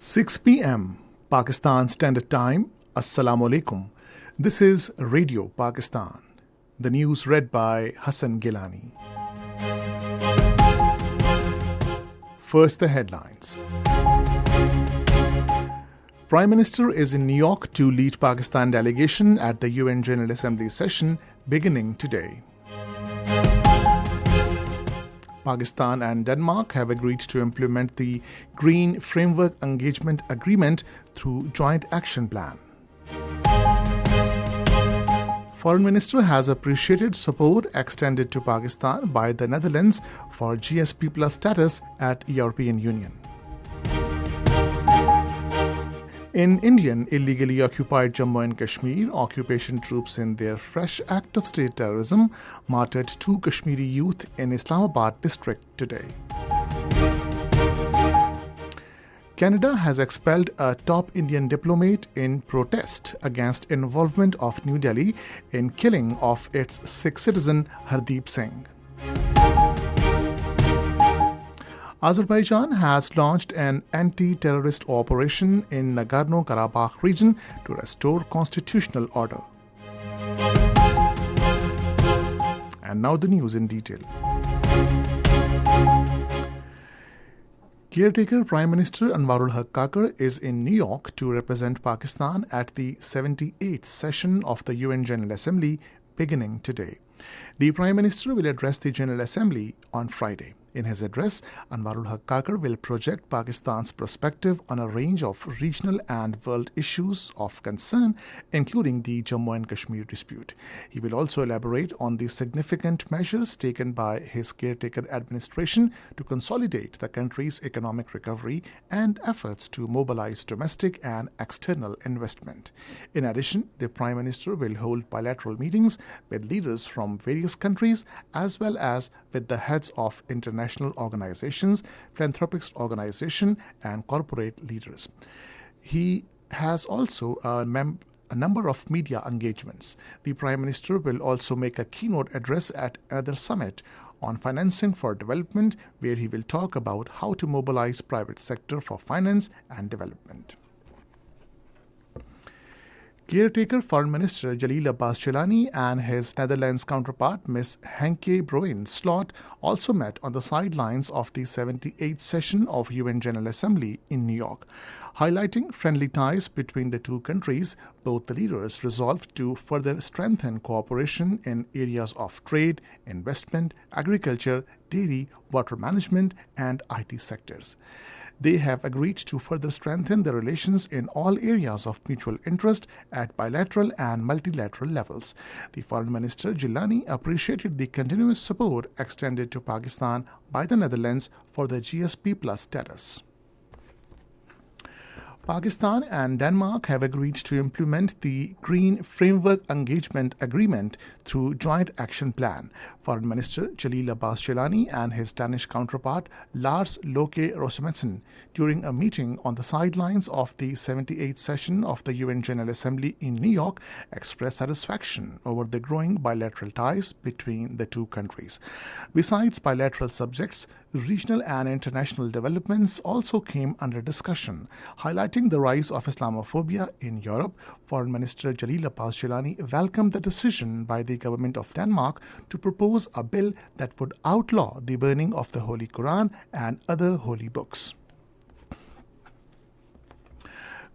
6 p.m. Pakistan Standard Time. Assalamu alaikum. This is Radio Pakistan. The news read by Hassan Gilani. First, the headlines. Prime Minister is in New York to lead Pakistan delegation at the UN General Assembly session beginning today. Pakistan and Denmark have agreed to implement the Green Framework Engagement Agreement through Joint Action Plan. Foreign Minister has appreciated support extended to Pakistan by the Netherlands for GSP Plus status at European Union. In Indian illegally occupied Jammu and Kashmir, occupation troops in their fresh act of state terrorism martyred 2 Kashmiri youth in Islamabad district today. Canada has expelled a top Indian diplomat in protest against involvement of New Delhi in killing of its Sikh citizen Hardeep Singh. Azerbaijan has launched an anti-terrorist operation in Nagorno-Karabakh region to restore constitutional order. And now the news in detail. Caretaker Prime Minister Anwarul Haq Kakar is in New York to represent Pakistan at the 78th session of the UN General Assembly beginning today. The Prime Minister will address the General Assembly on Friday. In his address, Anwarul Haq Kakar will project Pakistan's perspective on a range of regional and world issues of concern, including the Jammu and Kashmir dispute. He will also elaborate on the significant measures taken by his caretaker administration to consolidate the country's economic recovery and efforts to mobilize domestic and external investment. In addition, the Prime Minister will hold bilateral meetings with leaders from various countries as well as with the heads of international organizations, philanthropic organizations, and corporate leaders. He has also a number of media engagements. The Prime Minister will also make a keynote address at another summit on financing for development, where he will talk about how to mobilize private sector for finance and development. Caretaker Foreign Minister Jalil Abbas Chilani and his Netherlands counterpart Ms. Henke Bruins-Slot also met on the sidelines of the 78th session of UN General Assembly in New York. Highlighting friendly ties between the two countries, both the leaders resolved to further strengthen cooperation in areas of trade, investment, agriculture, dairy, water management, and IT sectors. They have agreed to further strengthen the relations in all areas of mutual interest at bilateral and multilateral levels. The Foreign Minister Jilani appreciated the continuous support extended to Pakistan by the Netherlands for the GSP Plus status. Pakistan and Denmark have agreed to implement the Green Framework Engagement Agreement through Joint Action Plan. Foreign Minister Jalil Abbas Chilani and his Danish counterpart Lars Løkke Rasmussen, during a meeting on the sidelines of the 78th session of the UN General Assembly in New York, expressed satisfaction over the growing bilateral ties between the two countries. Besides bilateral subjects, regional and international developments also came under discussion. Highlighting the rise of Islamophobia in Europe, Foreign Minister Jalil Abbas Chilani welcomed the decision by the government of Denmark to propose a bill that would outlaw the burning of the Holy Quran and other holy books.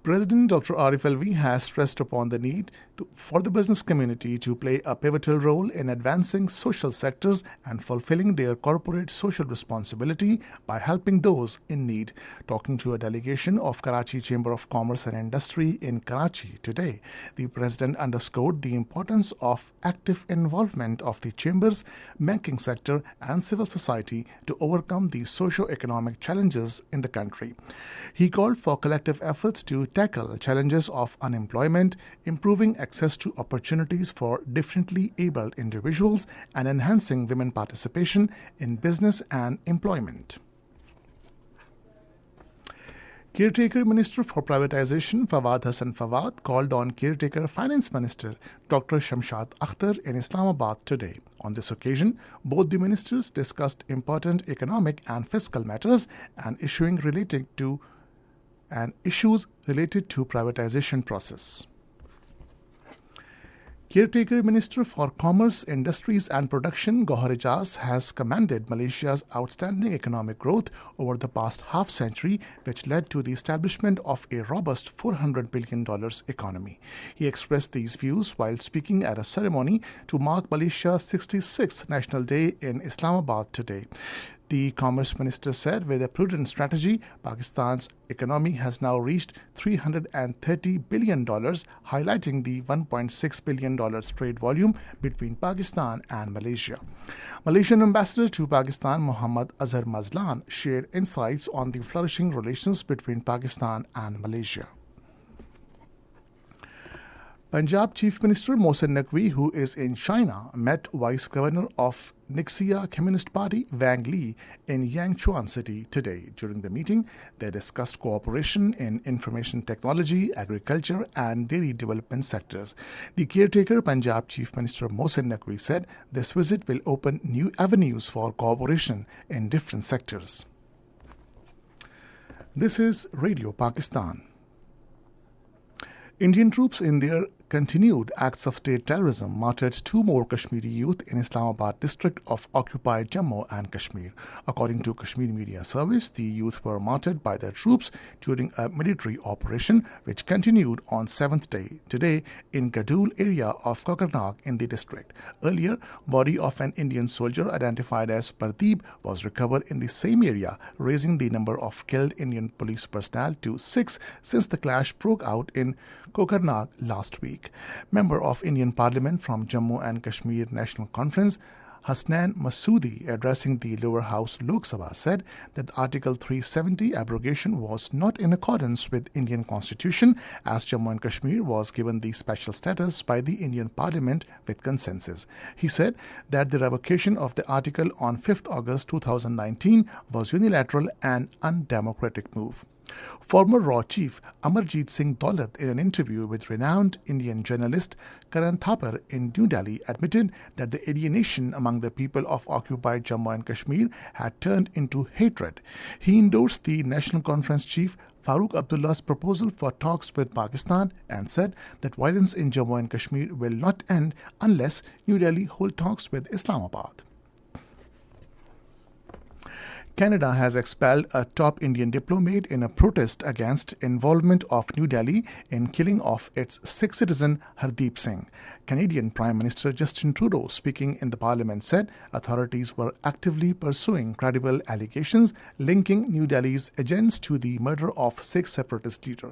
President Dr. Arif Alvi has stressed upon the need for the business community to play a pivotal role in advancing social sectors and fulfilling their corporate social responsibility by helping those in need. Talking to a delegation of Karachi Chamber of Commerce and Industry in Karachi today, the President underscored the importance of active involvement of the chambers, banking sector, and civil society to overcome the socio-economic challenges in the country. He called for collective efforts to tackle challenges of unemployment, improving access to opportunities for differently abled individuals, and enhancing women participation in business and employment. Caretaker Minister for Privatization Fawad Hassan Fawad called on Caretaker Finance Minister Dr. Shamshad Akhtar in Islamabad today. On this occasion, both the ministers discussed important economic and fiscal matters and issues relating to and issues related to privatization process. Caretaker Minister for Commerce, Industries and Production Gohar Ijaz has commended Malaysia's outstanding economic growth over the past half-century, which led to the establishment of a robust $400 billion economy. He expressed these views while speaking at a ceremony to mark Malaysia's 66th National Day in Islamabad today. The Commerce Minister said, with a prudent strategy, Pakistan's economy has now reached $330 billion, highlighting the $1.6 billion trade volume between Pakistan and Malaysia. Malaysian Ambassador to Pakistan Muhammad Azhar Mazlan shared insights on the flourishing relations between Pakistan and Malaysia. Punjab Chief Minister Mohsin Naqvi, who is in China, met Vice Governor of Nixia Communist Party Wang Li in Yangchuan City today. During the meeting, they discussed cooperation in information technology, agriculture and dairy development sectors. The caretaker Punjab Chief Minister Mohsin Naqvi said this visit will open new avenues for cooperation in different sectors. This is Radio Pakistan. Indian troops in their continued acts of state terrorism martyred two more Kashmiri youth in Islamabad district of occupied Jammu and Kashmir. According to Kashmir Media Service, the youth were martyred by their troops during a military operation which continued on 7th day today in Gadul area of Kokarnag in the district. Earlier, body of an Indian soldier identified as Pardeep was recovered in the same area, raising the number of killed Indian police personnel to 6 since the clash broke out in Kokarnag last week. Member of Indian Parliament from Jammu and Kashmir National Conference, Hasnan Masoodi, addressing the lower house Lok Sabha, said that Article 370 abrogation was not in accordance with Indian Constitution, as Jammu and Kashmir was given the special status by the Indian Parliament with consensus. He said that the revocation of the article on 5th August 2019 was unilateral and undemocratic move. Former RAW chief Amarjeet Singh Daulat, in an interview with renowned Indian journalist Karan Thapar in New Delhi, admitted that the alienation among the people of occupied Jammu and Kashmir had turned into hatred. He endorsed the National Conference chief Farooq Abdullah's proposal for talks with Pakistan and said that violence in Jammu and Kashmir will not end unless New Delhi hold talks with Islamabad. Canada has expelled a top Indian diplomat in a protest against involvement of New Delhi in killing of its Sikh citizen Hardeep Singh. Canadian Prime Minister Justin Trudeau, speaking in the Parliament, said authorities were actively pursuing credible allegations linking New Delhi's agents to the murder of Sikh separatist leader.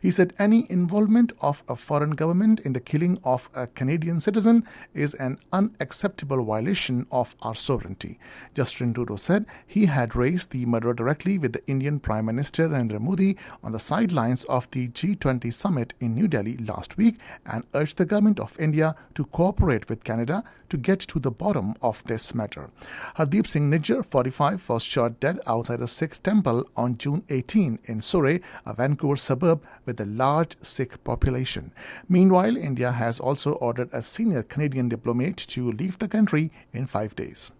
He said any involvement of a foreign government in the killing of a Canadian citizen is an unacceptable violation of our sovereignty. Justin Trudeau said he had raised the murder directly with the Indian Prime Minister Narendra Modi on the sidelines of the G20 summit in New Delhi last week and urged the government of India to cooperate with Canada to get to the bottom of this matter. Hardeep Singh Nijjar, 45, was shot dead outside a Sikh temple on June 18 in Surrey, a Vancouver suburb with a large Sikh population. Meanwhile, India has also ordered a senior Canadian diplomat to leave the country in 5 days.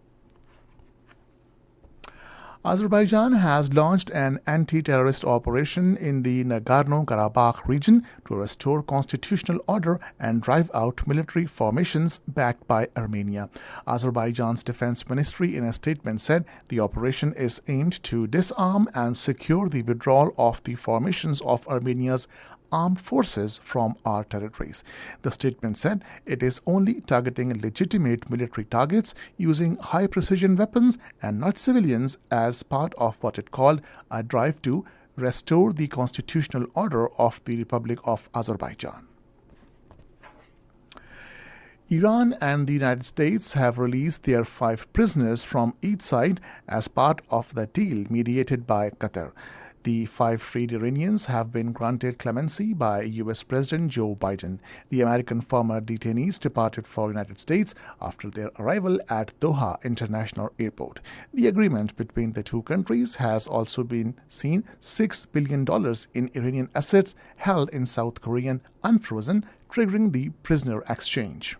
Azerbaijan has launched an anti-terrorist operation in the Nagorno-Karabakh region to restore constitutional order and drive out military formations backed by Armenia. Azerbaijan's defense ministry in a statement said the operation is aimed to disarm and secure the withdrawal of the formations of Armenia's armed forces from our territories. The statement said it is only targeting legitimate military targets using high-precision weapons and not civilians as part of what it called a drive to restore the constitutional order of the Republic of Azerbaijan. Iran and the United States have released their 5 prisoners from each side as part of the deal mediated by Qatar. The 5 freed Iranians have been granted clemency by U.S. President Joe Biden. The American former detainees departed for the United States after their arrival at Doha International Airport. The agreement between the two countries has also been seen $6 billion in Iranian assets held in South Korean unfrozen, triggering the prisoner exchange.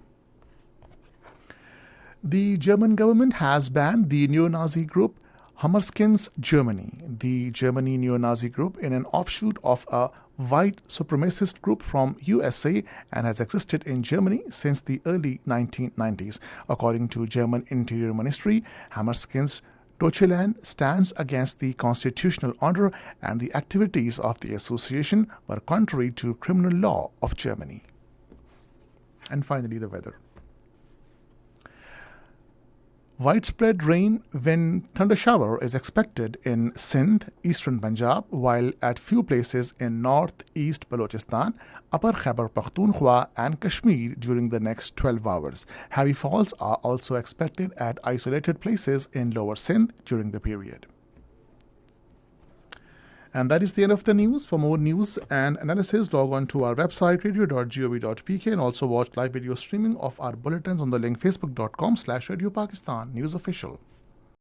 The German government has banned the neo-Nazi group Hammerskins, Germany. The Germany neo-Nazi group in an offshoot of a white supremacist group from USA and has existed in Germany since the early 1990s. According to German Interior Ministry, Hammerskins Deutschland stands against the constitutional order, and the activities of the association were contrary to criminal law of Germany. And finally, the weather. Widespread rain, wind, thunder shower is expected in Sindh, eastern Punjab, while at few places in northeast Balochistan, upper Khyber Pakhtunkhwa and Kashmir during the next 12 hours. Heavy falls are also expected at isolated places in lower Sindh during the period. And that is the end of the news. For more news and analysis, log on to our website radio.gov.pk and also watch live video streaming of our bulletins on the link facebook.com/Radio Pakistan News Official.